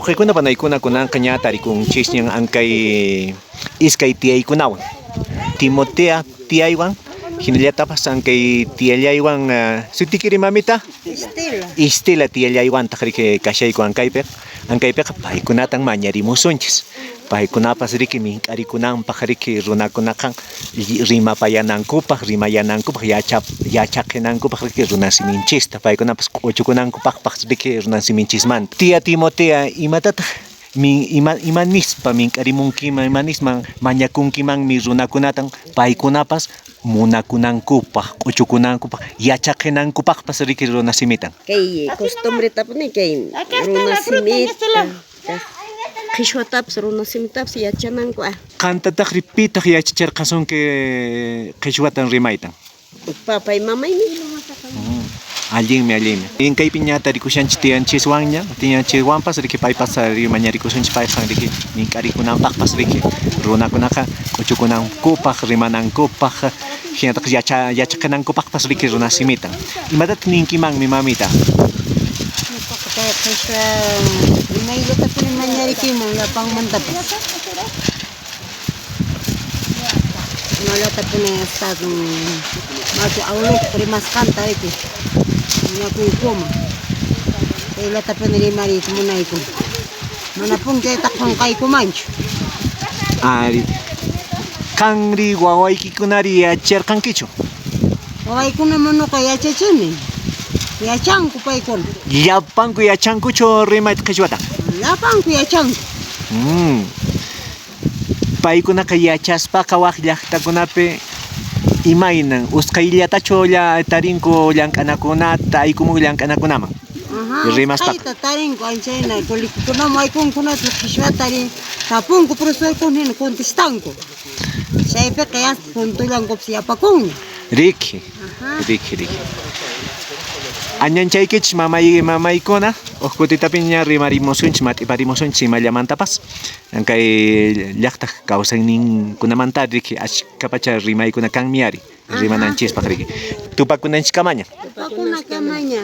wawqikuna panaykuna kunanqa ña tarikunchis ñan ankay iskay tiyaykunawan Timotea tiyaywan hinallatapas ankay tiyallaywan sutikiri mamita Estela tiyallaiwantaq riki kashayku ankaypiqa paykunatan mañarimusunchis paykunapas riki mink'arikunanpaq riki runakunaqa rimapayanankupaq rimayanankupaq yachaqinankupaq riki runasiminchista paykunapas q'uchukunankupaqpaq riki runasiminchishmanta tia Timotea imatataq imanispa mink'arimunkiman imanisman mañakunkimanmi runakunatan paykunapas munakunankupaq q'uchukunankupaq yachaqinankupaqpas riki runasimitan kay costumbre tapuni kay runasimita qhichwatapas runasimitapas yachananku qantataq ripitaq yachacharqasunki qhichwatan rimaytan papay mamaymi allinmi inkaypi ña tarikushanchis tiyanchiswanña tiyanchiswanpas riki paypas rimañarikusunchis paysan riki mink'arikunanpaqpas riki runakunaqa q'uchukunankupaq rimanankupaq hinataq yachaqinankupaqpas riki runasimitan imatataq ninkimanmi mamita qhichwa rimayllatapuni mañarikimun llapanmantapas imallatapuni hasta machu awluqa rimasqanta riki ñakuykuma chaylatapuni rimariyta munaykun mana punchaytaqa qunqaykumanchu ari kanri wawaykikunari yacharqankichu wawaykuna nuqa yachachini yachanku paykuna llapanku yachankuchu rimayta qhichwata llapanku yachanku paykunaqa yachaspaqa waq llaqtakunapi imaynan usqayllatachu tarinku llank'anakunata aykumun llank'anakunaman rimaspaqa kayta tarinku anchayna colegiokunaman aykunkunata qhichwata tapunku profesorkuna hina contestanku chaypiqa ya puntullankupas yapakunña riki añanchaykichis mamaykuna huk kutitapi ña rimarimusunchis mat'iparimusunchis imallamantapas kay llaqta kawsayninkunamanta riki ashkapacha rimaykuna kanmi ari rimananchispaq riki tupakunanchis kamaña tupakunakamaña